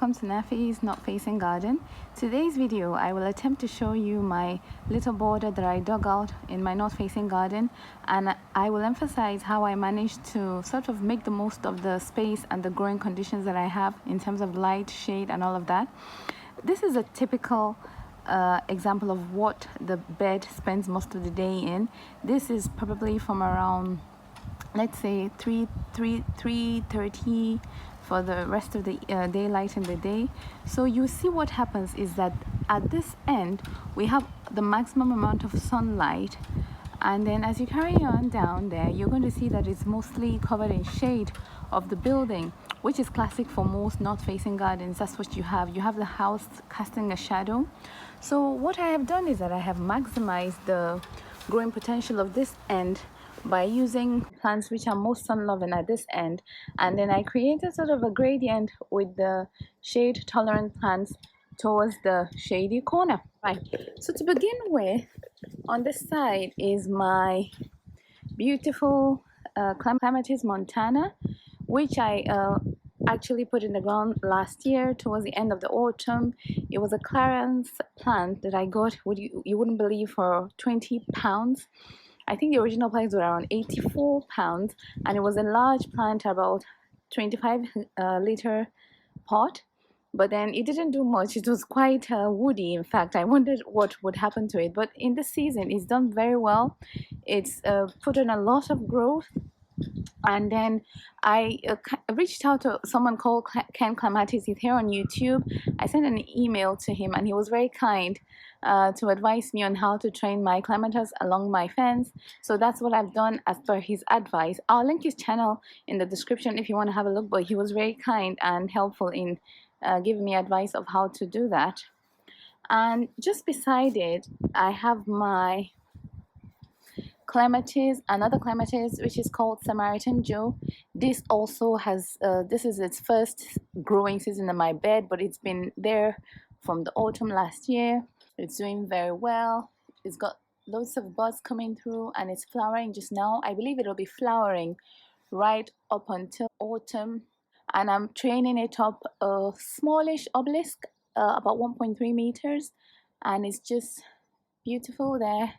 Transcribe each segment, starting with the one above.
welcome to Nafi's Not Facing Garden. Today's video I will attempt to show you my little border that I dug out in my Not Facing Garden, and I will emphasize how I managed to sort of make the most of the space and the growing conditions that I have in terms of light, shade and all of that. This is a typical example of what the bed spends most of the day in. This is probably from around, let's say 3:30 for the rest of the daylight in the day. So you see what happens is that at this end we have the maximum amount of sunlight, and then as you carry on down there you're going to see that it's mostly covered in shade of the building, which is classic for most north facing gardens. That's what you have the house casting a shadow. So what I have done is that I have maximized the growing potential of this end by using plants which are most sun loving at this end, and then I created sort of a gradient with the shade tolerant plants towards the shady corner. Right, so to begin with, on this side is my beautiful Clematis montana, which I actually put in the ground last year towards the end of the autumn. It was a clearance plant that I got, you wouldn't believe, for 20 pounds. I think the original price was around 84 pounds, and it was a large plant, about 25 liter pot. But then it didn't do much. It was quite woody. In fact, I wondered what would happen to it. But in this season, it's done very well. It's put in a lot of growth. And then I reached out to someone called Clematis. He's here on YouTube. I sent an email to him, and he was very kind to advise me on how to train my clematis along my fence. So that's what I've done as per his advice. I'll link his channel in the description if you want to have a look, but he was very kind and helpful in giving me advice of how to do that. And just beside it I have my clematis, another clematis which is called Samaritan Joe. This also has this is its first growing season in my bed, but it's been there from the autumn last year. It's doing very well. It's got loads of buds coming through, and it's flowering just now. I believe it'll be flowering right up until autumn. And I'm training it up a smallish obelisk, about 1.3 meters, and it's just beautiful there.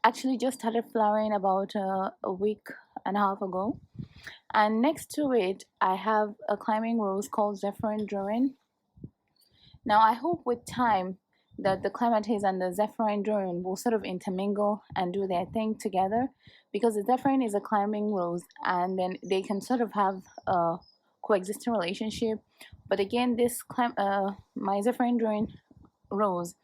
Actually just started flowering about a week and a half ago. And next to it I have a climbing rose called Zephyrin Druin. Now I hope with time that the clematis and the Zephyrin Druin will sort of intermingle and do their thing together, because the Zephyrin is a climbing rose and then they can sort of have a coexisting relationship. But again, this my Zephyrin Druin rose,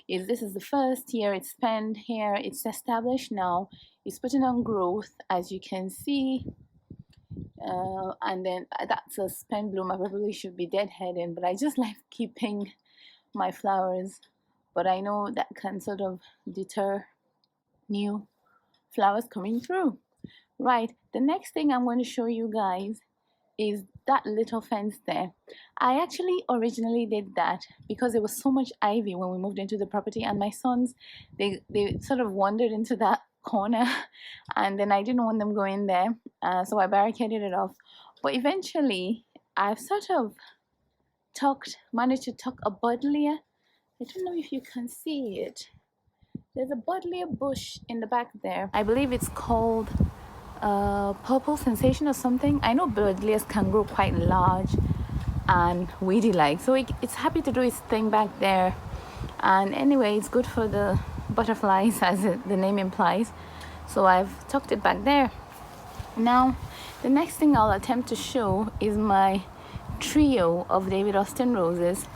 this is the first year it's spent here. It's established now. It's putting on growth, as you can see. And then that's a spent bloom. I probably should be deadheading, but I just like keeping my flowers. But I know that can sort of deter new flowers coming through. Right, the next thing I'm going to show you guys is that little fence there. I actually originally did that because there was so much ivy when we moved into the property, and my sons, they sort of wandered into that corner and then I didn't want them going there, so I barricaded it off. But eventually I've sort of managed to tuck a buddleia. I don't know if you can see it. There's a buddleia bush in the back there. I believe it's called purple sensation or something. I know buddleias can grow quite large and weedy like, so it's happy to do its thing back there. And anyway, it's good for the butterflies, as the name implies, so I've tucked it back there. Now the next thing I'll attempt to show is my trio of David Austin roses.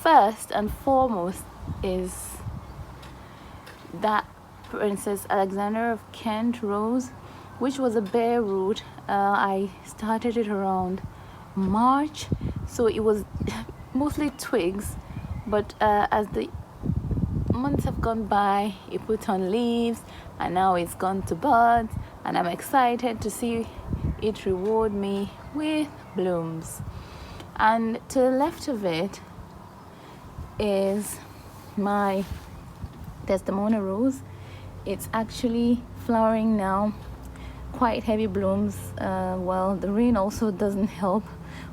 First and foremost is that Princess Alexander of Kent rose, which was a bare root. I started it around March, so it was mostly twigs, but as the months have gone by it put on leaves, and now it's gone to buds, and I'm excited to see it reward me with blooms. And to the left of it is my Desdemona rose. It's actually flowering now, quite heavy blooms. Well, the rain also doesn't help,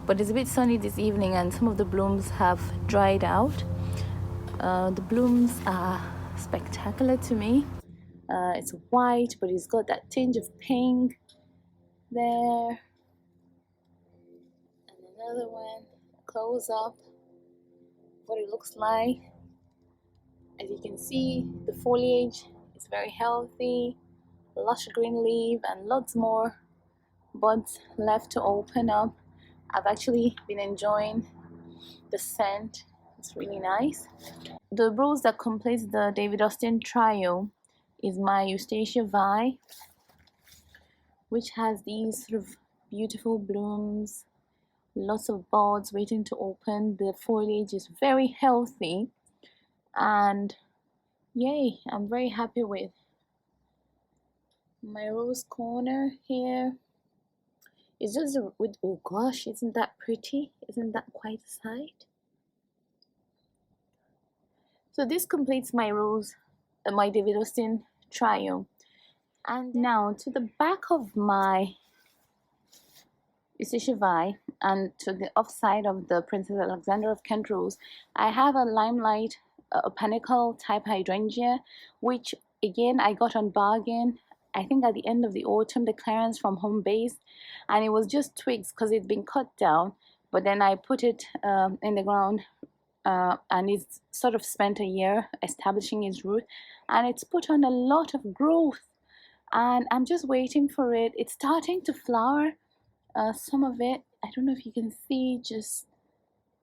but it's a bit sunny this evening and some of the blooms have dried out. The blooms are spectacular to me. It's white, but it's got that tinge of pink there. And another one, close up what it looks like. As you can see, the foliage is very healthy, lush green leaf and lots more buds left to open up. I've actually been enjoying the scent. It's really nice. The rose that completes the David Austin trio is my Eustacia vi, which has these sort of beautiful blooms, lots of buds waiting to open. The foliage is very healthy, and yay, I'm very happy with my rose corner here. It's just with, oh gosh, isn't that pretty? Isn't that quite a sight? So this completes my rose, my David Austin trio. And now to the back of my Eustacia vi and to the offside of the Princess Alexandra of Kent rose, I have a limelight, a panicle type hydrangea, which again I got on bargain. I think at the end of the autumn, the clearance from Home Base, and it was just twigs because it's been cut down. But then I put it in the ground, and it's sort of spent a year establishing its root, and it's put on a lot of growth. And I'm just waiting for it. It's starting to flower. Some of it, I don't know if you can see, just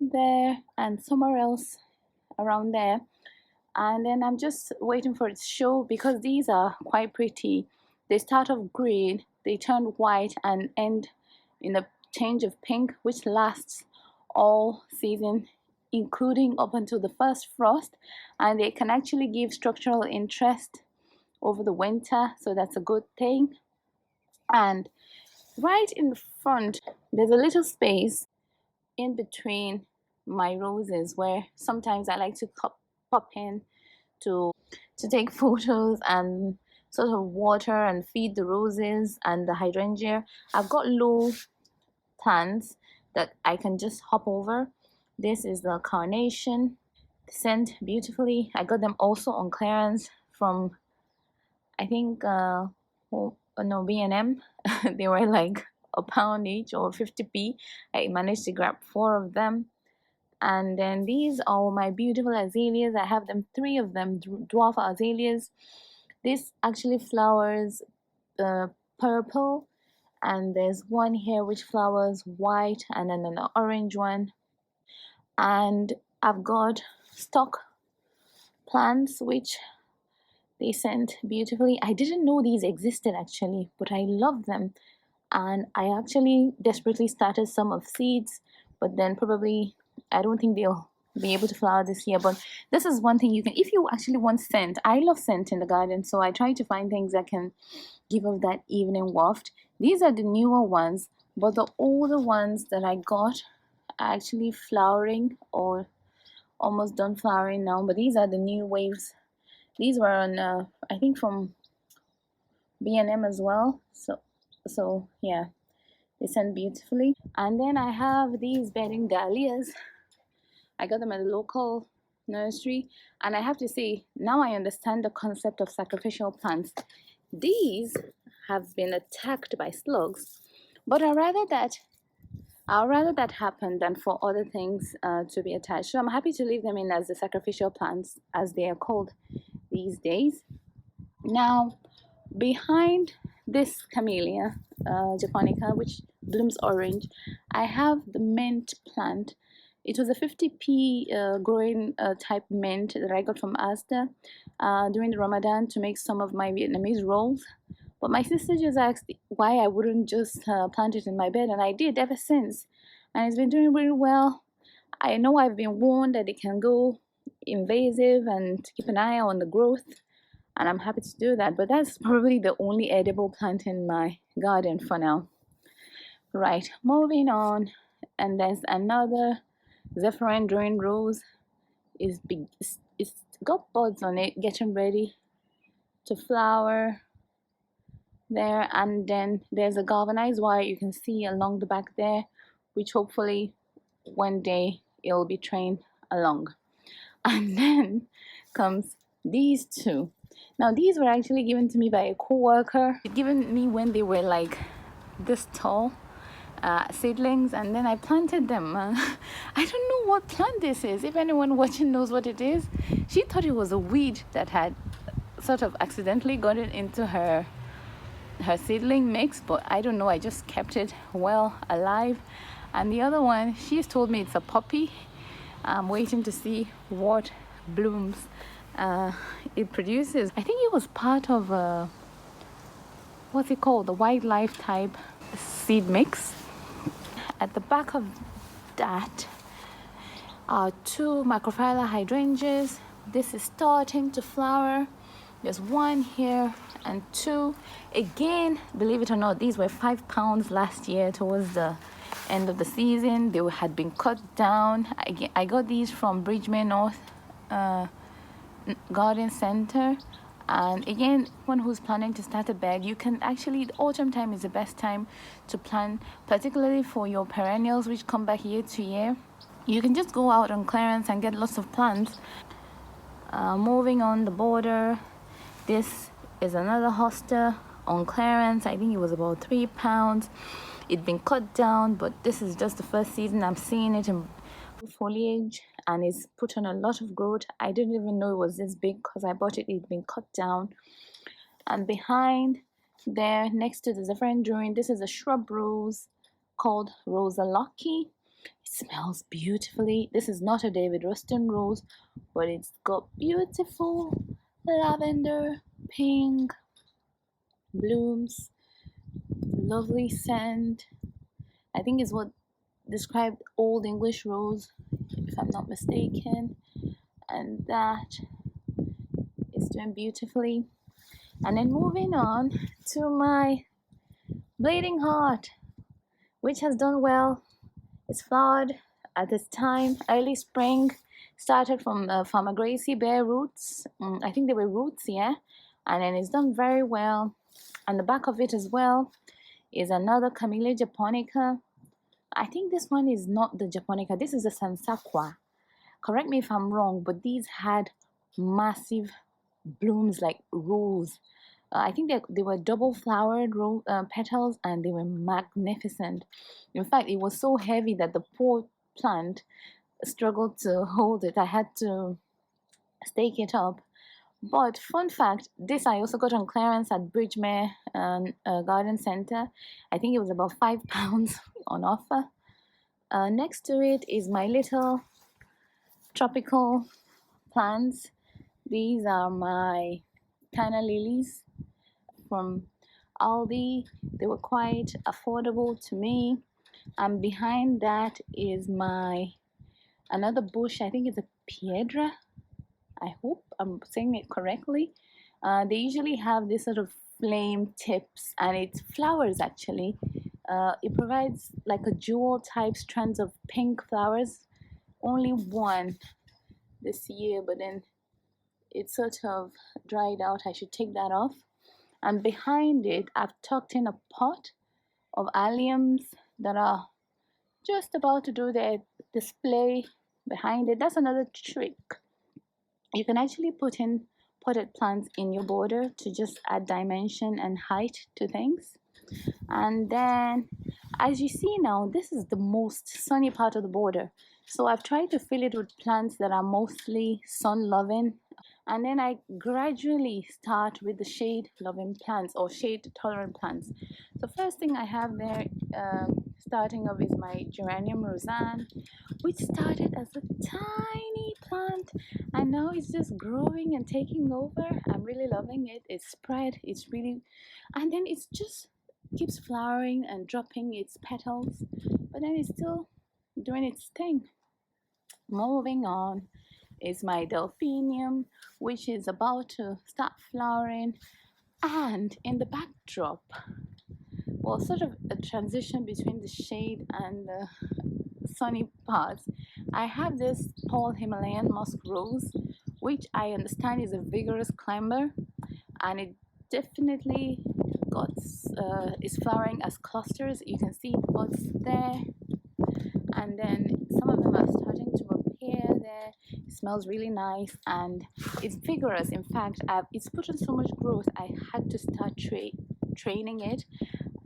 there and somewhere else around there. And then I'm just waiting for it to show, because these are quite pretty. They start off green, they turn white and end in a tinge of pink, which lasts all season, including up until the first frost, and they can actually give structural interest over the winter, so that's a good thing. And right in the front, there's a little space in between my roses where sometimes I like to pop in to take photos and sort of water and feed the roses and the hydrangea. I've got low plants that I can just hop over. This is the carnation, scent beautifully. I got them also on clearance from, I think, no, B&M. They were like £1 each or 50p. I managed to grab 4 of them. And then these are my beautiful azaleas. I have them, 3 of them, dwarf azaleas. This actually flowers purple, and there's one here which flowers white, and then an orange one. And I've got stock plants which they scent beautifully. I didn't know these existed actually, but I love them. And I actually desperately started some of seeds, but then probably I don't think they'll be able to flower this year. But this is one thing you can, if you actually want scent. I love scent in the garden, so I try to find things that can give off that evening waft. These are the newer ones, but the older ones that I got are actually flowering or almost done flowering now. But these are the new waves. These were on I think from B&M as well. So yeah, they scent beautifully. And then I have these bedding dahlias. I got them at a local nursery, and I have to say, now I understand the concept of sacrificial plants. These have been attacked by slugs, but I'd rather that happen than for other things to be attached. So I'm happy to leave them in as the sacrificial plants, as they are called these days. Now, behind this camelia japonica, which blooms orange, I have the mint plant. It was a 50p growing type mint that I got from Asda during the Ramadan to make some of my Vietnamese rolls. But my sister just asked why I wouldn't just plant it in my bed, and I did ever since. And it's been doing really well. I know I've been warned that it can go invasive and to keep an eye on the growth, and I'm happy to do that. But that's probably the only edible plant in my garden for now. Right, moving on. And there's another Zephyrin rose. Is big. It's got buds on it, getting ready to flower there. And then there's a galvanized wire you can see along the back there, which hopefully one day it'll be trained along. And then comes these two. Now these were actually given to me by a co-worker, given me when they were like this tall, seedlings, and then I planted them. I don't know what plant this is. If anyone watching knows what it is, she thought it was a weed that had sort of accidentally gotten into her seedling mix, but I don't know. I just kept it well alive. And the other one, she's told me it's a poppy. I'm waiting to see what blooms it produces. I think it was part of a, what's it called, the wildlife type seed mix. At the back of that are two macrophylla hydrangeas. This is starting to flower. There's one here and two. Again, believe it or not, these were £5 last year towards the end of the season. They had been cut down. I got these from Bridgman North Garden Center. And again, one who's planning to start a bed, you can actually, the autumn time is the best time to plant, particularly for your perennials which come back year to year. You can just go out on clearance and get lots of plants. Moving on the border, this is another hosta on clearance. I think it was about £3. It'd been cut down, but this is just the first season I'm seeing it in foliage, and it's put on a lot of growth. I didn't even know it was this big because I bought it. It'd been cut down. And behind there, next to the Zephyrin, this is a shrub rose called Rosa Lucky. It smells beautifully. This is not a David Rustin rose, but it's got beautiful lavender, pink blooms, lovely scent. I think it's what described Old English rose, if I'm not mistaken. And that is doing beautifully. And then moving on to my bleeding heart, which has done well. It's flowered at this time, early spring. Started from Farmer Gracie bare roots. I think they were roots, yeah. And then it's done very well. And the back of it as well is another Camelia japonica. I think this one is not the japonica. This is a sasanqua. Correct me if I'm wrong, but these had massive blooms like rose. I think they were double flowered petals, and they were magnificent. In fact, it was so heavy that the poor plant struggled to hold it. I had to stake it up. But fun fact, this I also got on clearance at Bridgemere Garden Center. I think it was about £5 on offer. Next to it is my little tropical plants. These are my Tana lilies from Aldi. They were quite affordable to me. And behind that is my another bush. I think it's a piedra. I hope I'm saying it correctly. They usually have this sort of flame tips, and it flowers actually. It provides like a jewel type strands of pink flowers. Only one this year, but then it sort of dried out. I should take that off. And behind it, I've tucked in a pot of alliums that are just about to do their display behind it. That's another trick. You can actually put in potted plants in your border to just add dimension and height to things. And then, as you see now, this is the most sunny part of the border. So I've tried to fill it with plants that are mostly sun-loving. And then I gradually start with the shade-loving plants or shade-tolerant plants. So first thing I have there, starting off, is my Geranium Johnson, which started as a tiny plant and now it's just growing and taking over. I'm really loving it. It's spread, it's really, and then it's just keeps flowering and dropping its petals, but then it's still doing its thing. Moving on is my delphinium, which is about to start flowering. And in the backdrop, well, sort of a transition between the shade and the sunny parts, I have this tall Himalayan musk rose, which I understand is a vigorous climber, and it definitely is flowering as clusters. You can see the buds there. and then some of them are starting to appear there. It smells really nice and it's vigorous. In fact, it's put on so much growth I had to start training it.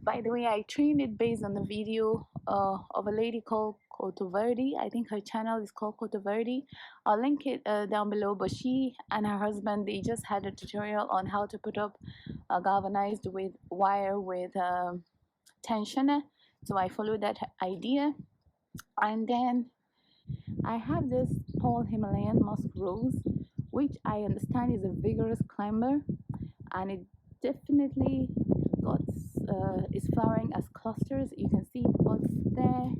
By the way, I trained it based on the video of a lady called Verde. I think her channel is called Verde. I'll link it down below. But she and her husband, they just had a tutorial on how to put up a galvanized with wire with tensioner. So I followed that idea. And then I have this tall Himalayan musk rose, which I understand is a vigorous climber, and it definitely got is flowering as clusters. You can see buds there,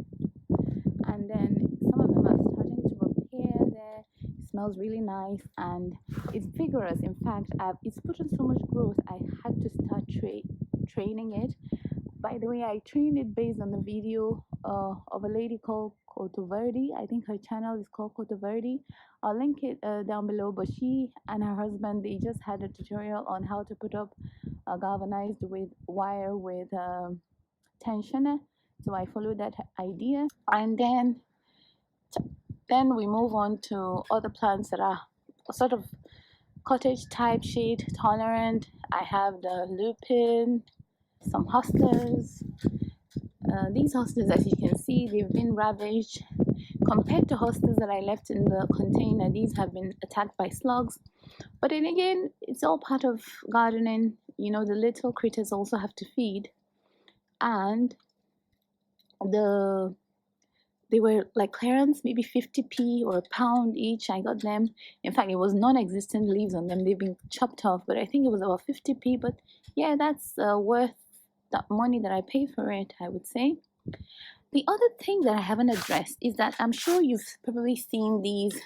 and then some of them are starting to appear there. It smells really nice and it's vigorous. In fact, it's put on so much growth I had to start training it. By the way, I trained it based on the video of a lady called Verde. I think her channel is called Verde. I'll link it down below. But she and her husband, they just had a tutorial on how to put up a galvanized with wire with tensioner. So I followed that idea. And then we move on to other plants that are sort of cottage type shade tolerant. I have the lupin, some hostas. These hostas, as you can see, they've been ravaged. Compared to hostas that I left in the container, these have been attacked by slugs. But then again, it's all part of gardening. You know, the little critters also have to feed. And they were like clearance, maybe 50p or a pound each. I got them. In fact, it was non-existent leaves on them. They've been chopped off, but I think it was about 50p. But yeah, that's worth the money that I pay for it, I would say. The other thing that I haven't addressed is that I'm sure you've probably seen these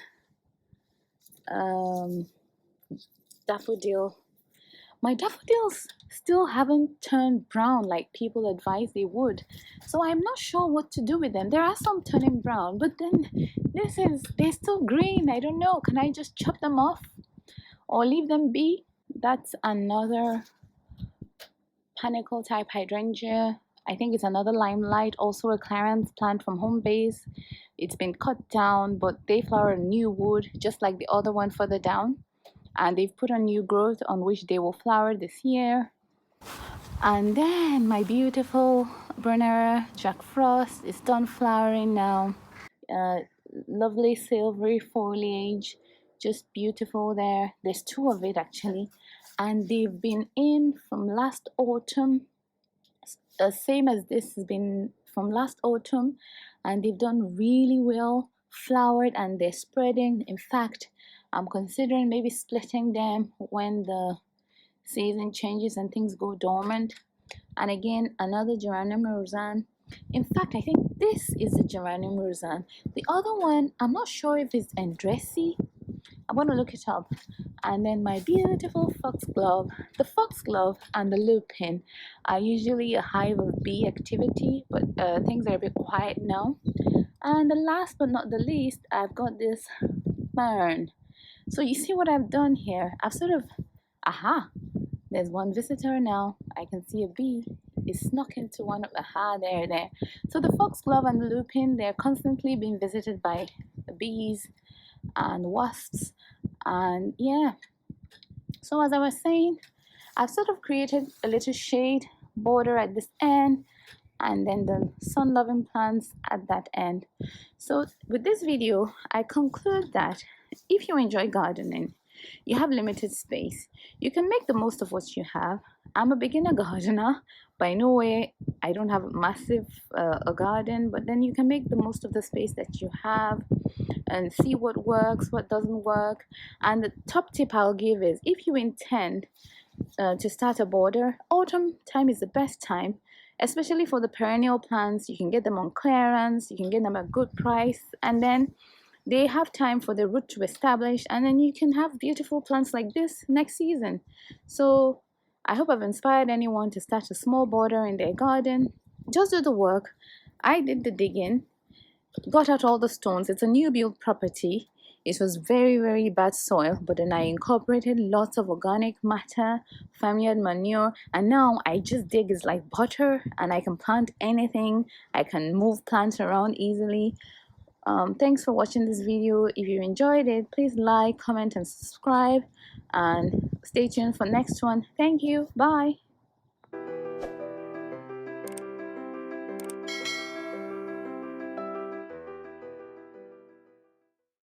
daffodil. My daffodils still haven't turned brown like people advise they would. So I'm not sure what to do with them. There are some turning brown, but then they're still green. I don't know. Can I just chop them off or leave them be? That's another panicle type hydrangea. I think it's another limelight, also a clearance plant from home base. It's been cut down, but they flower a new wood, just like the other one further down. And they've put on new growth on which they will flower this year. And then my beautiful Brunnera Jack Frost is done flowering now. Lovely silvery foliage, just beautiful there. There's two of it actually, and they've been in from last autumn. Same as this has been from last autumn, and they've done really well, flowered, and they're spreading. In fact, I'm considering maybe splitting them when the season changes and things go dormant. And again, another Geranium Roseanne. In fact, I think this is the Geranium Roseanne. The other one, I'm not sure if it's Andressi. I'm going to look it up. And then my beautiful foxglove. The foxglove and the lupin are usually a hive of bee activity, but things are a bit quiet now. And the last but not the least, I've got this fern. So you see what I've done here? I've sort of, there's one visitor now. I can see a bee. It snuck into one of, there. So the foxglove and the lupin, they're constantly being visited by bees and wasps. And yeah, so as I was saying, I've sort of created a little shade border at this end, and then the sun-loving plants at that end. So with this video, I conclude that if you enjoy gardening, you have limited space, you can make the most of what you have. I'm a beginner gardener. By no way, I don't have a massive a garden, but then you can make the most of the space that you have and see what works, what doesn't work. And the top tip I'll give is, if you intend to start a border, autumn time is the best time, especially for the perennial plants. You can get them on clearance, you can get them at a good price, and then they have time for the root to establish, and then you can have beautiful plants like this next season. So I hope I've inspired anyone to start a small border in their garden. Just do the work. I did the digging, got out all the stones. It's a new build property. It was very bad soil, but then I incorporated lots of organic matter, farmyard manure, and now I just dig is like butter, and I can plant anything. I can move plants around easily. Thanks for watching this video. If you enjoyed it, please like, comment, and subscribe, and stay tuned for next one. Thank you. Bye.